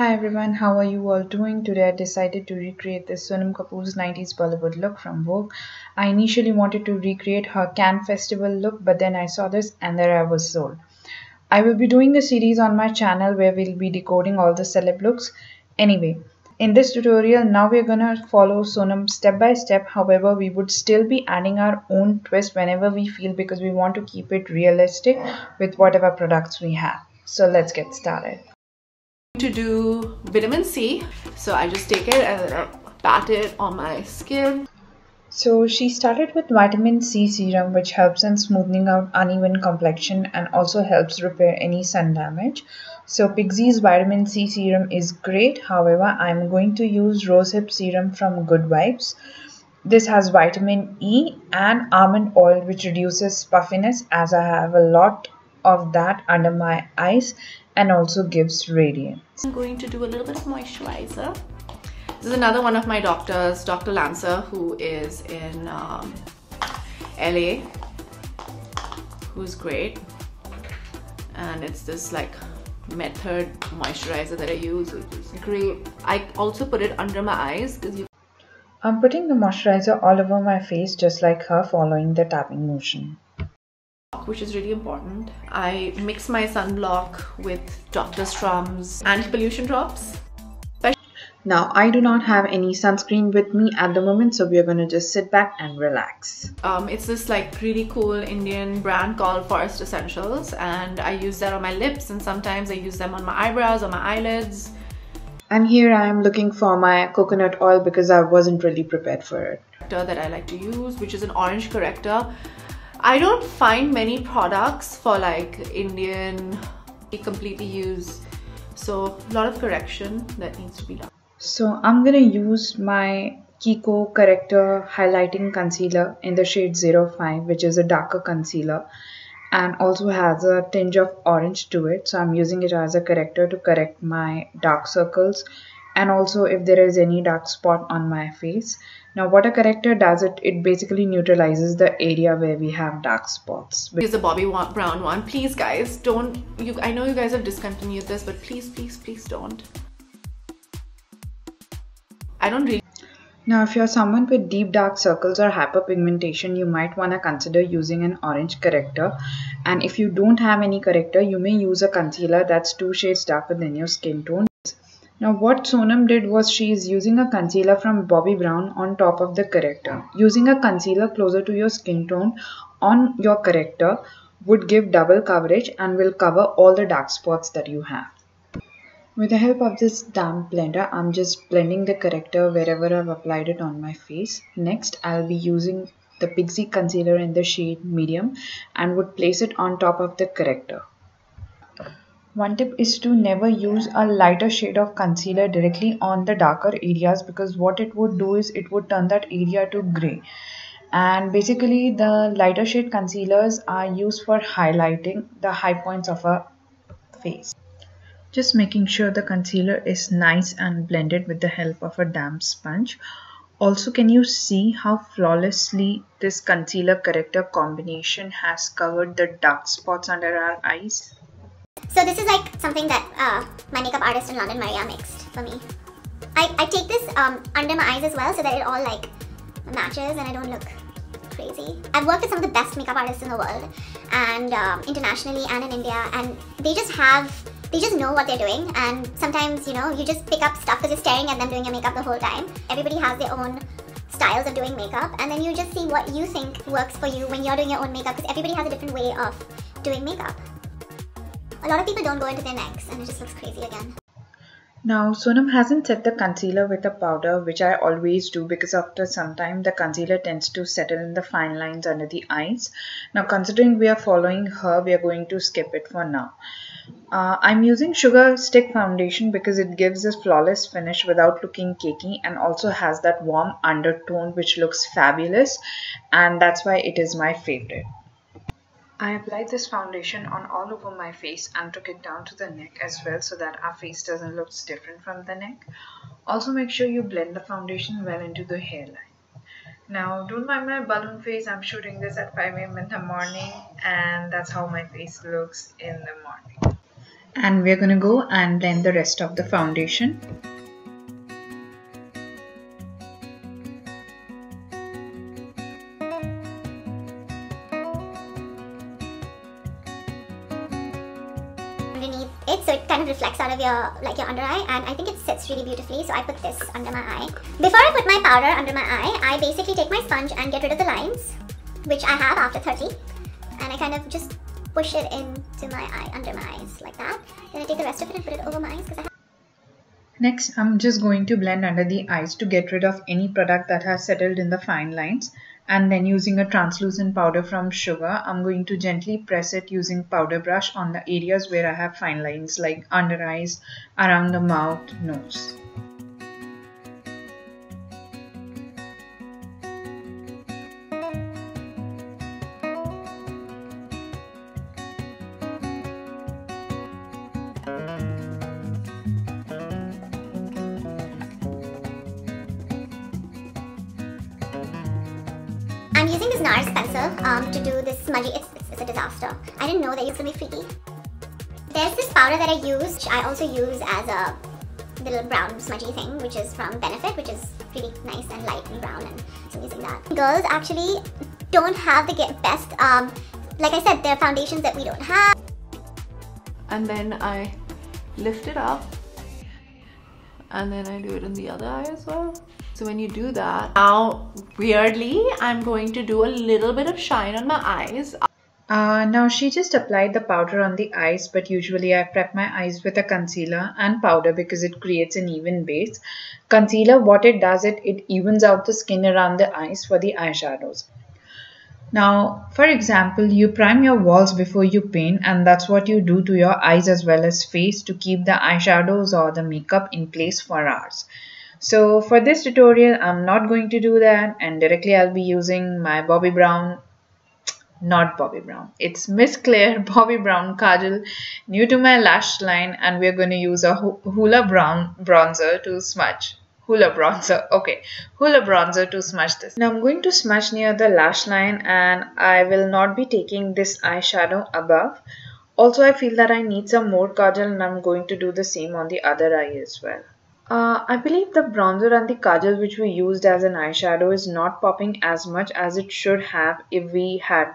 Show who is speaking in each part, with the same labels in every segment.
Speaker 1: Hi everyone, how are you all doing? Today I decided to recreate this Sonam Kapoor's 90s Bollywood look from Vogue. I initially wanted to recreate her Cannes Festival look, but then I saw this and there I was sold. I will be doing a series on my channel where we'll be decoding all the celeb looks. Anyway, in this tutorial, now we're gonna follow Sonam step by step. However, we would still be adding our own twist whenever we feel because we want to keep it realistic with whatever products we have. So let's get started.
Speaker 2: To do vitamin C, so I just take it and then I pat it on my skin.
Speaker 1: So she started with vitamin C serum, which helps in smoothing out uneven complexion and also helps repair any sun damage. So Pixie's vitamin C serum is great. However, I'm going to use rosehip serum from Good Vibes. This has vitamin E and almond oil, which reduces puffiness as I have a lot of that under my eyes and also gives radiance.
Speaker 2: I'm going to do a little bit of moisturizer. This is another one of my doctors, Dr. Lancer, who is in LA, who's great. And it's this like method moisturizer that I use, which is great. I also put it under my eyes because
Speaker 1: I'm putting the moisturizer all over my face just like her, following the tapping motion,
Speaker 2: which is really important. I mix my sunblock with Dr. Strum's anti-pollution drops.
Speaker 1: Now I do not have any sunscreen with me at the moment, so we are going to just sit back and relax.
Speaker 2: It's this like really cool Indian brand called Forest Essentials, and I use that on my lips, and sometimes I use them on my eyebrows or my eyelids.
Speaker 1: And here I am looking for my coconut oil because I wasn't really prepared for it.
Speaker 2: That I like to use, which is an orange corrector. I don't find many products for like Indian completely use, so a lot of correction that needs to be done.
Speaker 1: So I'm gonna use my Kiko Corrector Highlighting Concealer in the shade 05, which is a darker concealer and also has a tinge of orange to it. So I'm using it as a corrector to correct my dark circles and also if there is any dark spot on my face. Now what a corrector does, it basically neutralizes the area where we have dark spots.
Speaker 2: Use the Bobbi Brown one. Please guys, don't, I know you guys have discontinued this, but please don't. I don't really.
Speaker 1: Now if you're someone with deep dark circles or hyperpigmentation, you might want to consider using an orange corrector. And if you don't have any corrector, you may use a concealer that's 2 shades darker than your skin tone. Now what Sonam did was she is using a concealer from Bobbi Brown on top of the corrector. Using a concealer closer to your skin tone on your corrector would give double coverage and will cover all the dark spots that you have. With the help of this damp blender, I'm just blending the corrector wherever I've applied it on my face. Next, I'll be using the Pixie concealer in the shade medium and would place it on top of the corrector. One tip is to never use a lighter shade of concealer directly on the darker areas because what it would do is it would turn that area to grey. And basically the lighter shade concealers are used for highlighting the high points of a face. Just making sure the concealer is nice and blended with the help of a damp sponge. Also, can you see how flawlessly this concealer corrector combination has covered the dark spots under our eyes?
Speaker 3: So this is like something that my makeup artist in London, Maria, mixed for me. I take this under my eyes as well so that it all like matches and I don't look crazy. I've worked with some of the best makeup artists in the world and internationally and in India, and they just know what they're doing, and sometimes, you know, you just pick up stuff because you're staring at them doing your makeup the whole time. Everybody has their own styles of doing makeup, and then you just see what you think works for you when you're doing your own makeup because everybody has a different way of doing makeup. A lot of people don't go into their necks and it just looks crazy again.
Speaker 1: Now Sonam hasn't set the concealer with a powder, which I always do because after some time the concealer tends to settle in the fine lines under the eyes. Now considering we are following her, we are going to skip it for now. I'm using Sugar Stick Foundation because it gives a flawless finish without looking cakey and also has that warm undertone which looks fabulous, and that's why it is my favorite. I applied this foundation on all over my face and took it down to the neck as well so that our face doesn't look different from the neck. Also make sure you blend the foundation well into the hairline. Now don't mind my balloon face, I'm shooting this at 5 AM in the morning and that's how my face looks in the morning. And we're going to go and blend the rest of the foundation.
Speaker 3: Underneath it, so it kind of reflects out of your under eye, and I think it sits really beautifully, so I put this under my eye. Before I put my powder under my eye, I basically take my sponge and get rid of the lines, which I have after 30, and I kind of just push it into my eye, under my eyes, like that. Then I take the rest of it and put it over my eyes.
Speaker 1: Next, I'm just going to blend under the eyes to get rid of any product that has settled in the fine lines. And then using a translucent powder from Sugar, I'm going to gently press it using powder brush on the areas where I have fine lines like under eyes, around the mouth, nose.
Speaker 3: I'm using this NARS pencil to do this smudgy. It's a disaster. I didn't know that it's gonna be freaky. There's this powder that I use, which I also use as a little brown smudgy thing, which is from Benefit, which is really nice and light and brown, and so I'm using that. Girls actually don't have the best, like I said, there are foundations that we don't have.
Speaker 2: And then I lift it up, and then I do it in the other eye as well. So when you do that, now weirdly, I'm going to do a little bit of shine on my eyes.
Speaker 1: Now she just applied the powder on the eyes, but usually I prep my eyes with a concealer and powder because it creates an even base. Concealer, what it does, it evens out the skin around the eyes for the eyeshadows. Now, for example, you prime your walls before you paint, and that's what you do to your eyes as well as face to keep the eyeshadows or the makeup in place for hours. So for this tutorial, I'm not going to do that, and directly I'll be using my it's Miss Claire Bobbi Brown Kajal, new to my lash line, and we're going to use a Hoola bronzer to smudge. Hoola bronzer to smudge this. Now I'm going to smudge near the lash line, and I will not be taking this eyeshadow above. Also, I feel that I need some more kajal, and I'm going to do the same on the other eye as well. I believe the bronzer and the kajal which we used as an eyeshadow is not popping as much as it should have if we had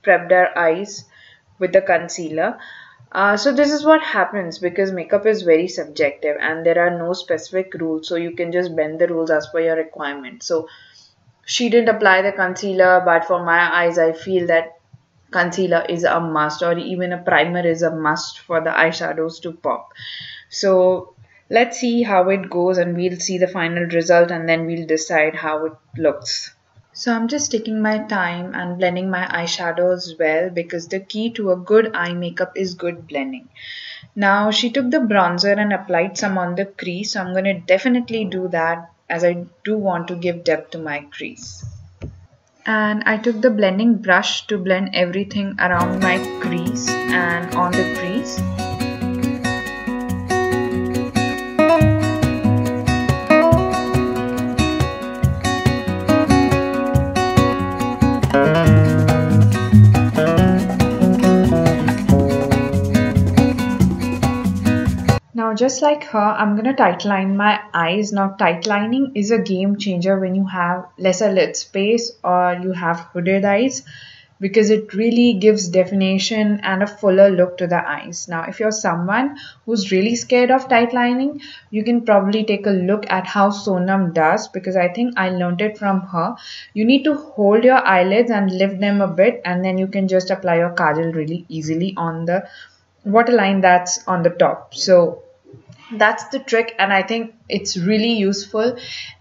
Speaker 1: prepped our eyes with the concealer. So this is what happens because makeup is very subjective and there are no specific rules, so you can just bend the rules as per your requirement. So she didn't apply the concealer, but for my eyes I feel that concealer is a must, or even a primer is a must for the eyeshadows to pop. So let's see how it goes, and we'll see the final result and then we'll decide how it looks. So I'm just taking my time and blending my eyeshadow as well, because the key to a good eye makeup is good blending. Now she took the bronzer and applied some on the crease, so I'm going to definitely do that as I do want to give depth to my crease. And I took the blending brush to blend everything around my crease and on the crease. Now just like her, I'm gonna tight line my eyes. Now tight lining is a game changer when you have lesser lid space or you have hooded eyes, because it really gives definition and a fuller look to the eyes. Now if you're someone who's really scared of tight lining, you can probably take a look at how Sonam does, because I think I learned it from her. You need to hold your eyelids and lift them a bit, and then you can just apply your kajal really easily on the waterline that's on the top. So that's the trick, and I think it's really useful.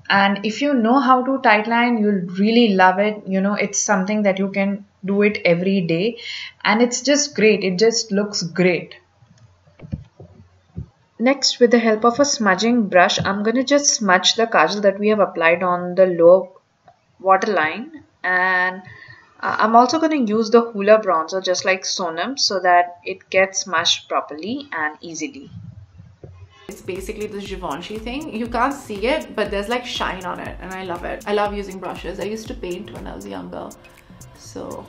Speaker 1: And if you know how to tightline, you'll really love it. You know, it's something that you can do it every day, and it's just great. It just looks great. Next, with the help of a smudging brush, I'm going to just smudge the kajal that we have applied on the lower waterline, and I'm also going to use the Hoola bronzer just like Sonam, so that it gets smudged properly and easily.
Speaker 2: It's basically this Givenchy thing. You can't see it, but there's like shine on it, and I love it. I love using brushes. I used to paint when I was younger, so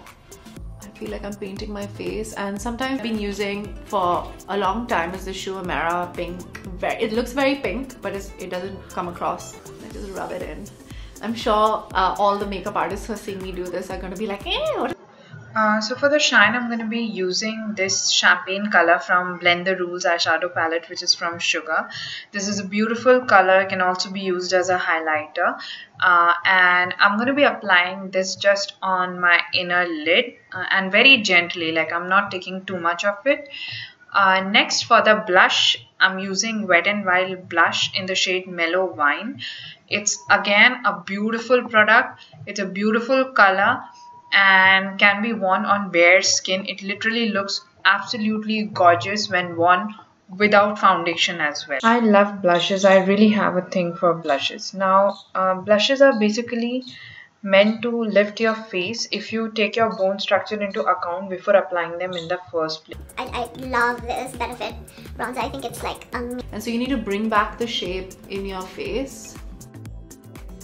Speaker 2: I feel like I'm painting my face. And sometimes I've been using for a long time is the Shu Amara pink. It looks very pink, but it doesn't come across. I just rub it in. I'm sure all the makeup artists who are seeing me do this are going to be like, what?
Speaker 1: So for the shine, I'm going to be using this champagne color from Blend the Rules eyeshadow palette, which is from Sugar. This is a beautiful color, can also be used as a highlighter. And I'm going to be applying this just on my inner lid and very gently, like I'm not taking too much of it. Next, for the blush, I'm using Wet n Wild blush in the shade Mellow Wine. It's again a beautiful product. It's a beautiful color and can be worn on bare skin. It literally looks absolutely gorgeous when worn without foundation as well. I love blushes. I really have a thing for blushes. Now, blushes are basically meant to lift your face if you take your bone structure into account before applying them in the first place.
Speaker 3: I love this Benefit bronzer. I think it's like amazing.
Speaker 2: And so you need to bring back the shape in your face.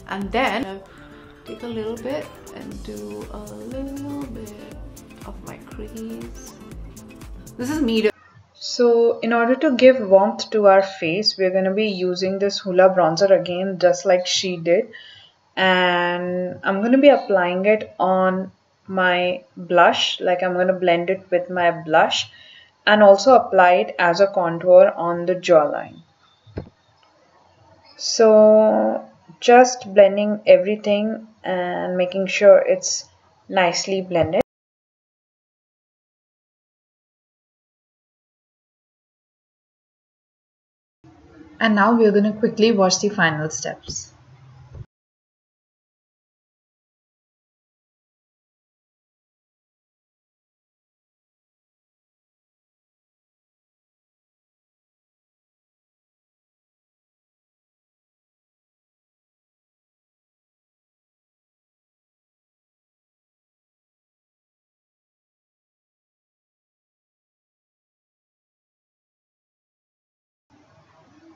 Speaker 2: And then take a little bit and do a little bit of my crease. This is medium.
Speaker 1: So in order to give warmth to our face, we're going to be using this Hoola bronzer again, just like she did. And I'm going to be applying it on my blush, like I'm going to blend it with my blush and also apply it as a contour on the jawline. So just blending everything and making sure it's nicely blended. And now we're going to quickly watch the final steps.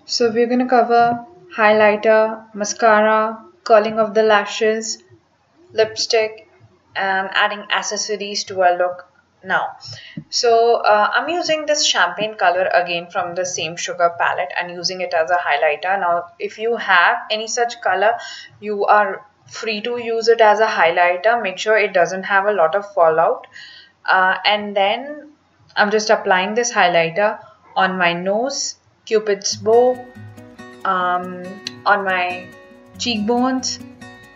Speaker 1: So we're going to cover highlighter, mascara, curling of the lashes, lipstick, and adding accessories to our look now. So I'm using this champagne color again from the same Sugar palette and using it as a highlighter. Now if you have any such color, you are free to use it as a highlighter. Make sure it doesn't have a lot of fallout. And then I'm just applying this highlighter on my nose, Cupid's bow, on my cheekbones,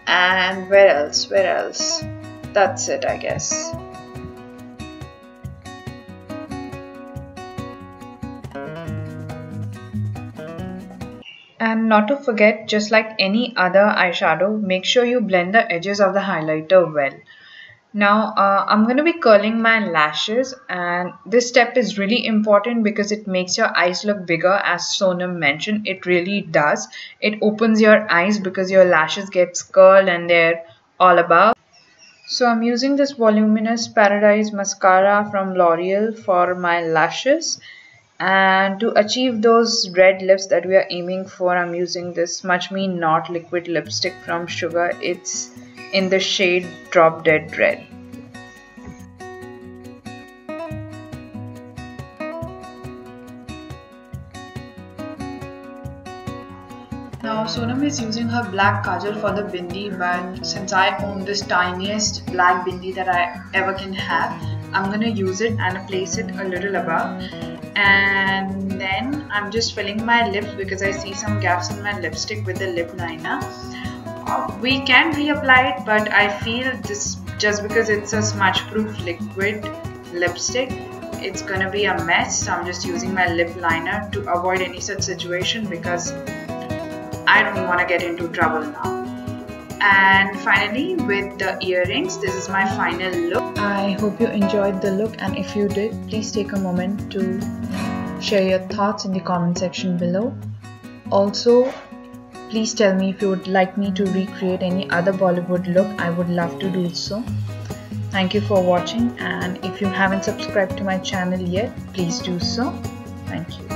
Speaker 1: and where else? That's it, I guess. And not to forget, just like any other eyeshadow, make sure you blend the edges of the highlighter well. Now I'm going to be curling my lashes, and this step is really important because it makes your eyes look bigger, as Sonam mentioned. It really does. It opens your eyes because your lashes get curled and they're all above. So I'm using this voluminous Paradise mascara from L'Oreal for my lashes, and to achieve those red lips that we are aiming for, I'm using this Smudge Me Not liquid lipstick from Sugar. It's in the shade Drop Dead Red. Now Sonam is using her black kajal for the bindi, but since I own this tiniest black bindi that I ever can have, I'm gonna use it and place it a little above. And then I'm just filling my lips because I see some gaps in my lipstick with the lip liner. We can reapply it, but I feel this, just because it's a smudge proof liquid lipstick, it's gonna be a mess. So I'm just using my lip liner to avoid any such situation because I don't want to get into trouble now. And finally, with the earrings, this is my final look. I hope you enjoyed the look, and if you did, please take a moment to share your thoughts in the comment section below. Also, please tell me if you would like me to recreate any other Bollywood look. I would love to do so. Thank you for watching, and if you haven't subscribed to my channel yet, please do so. Thank you.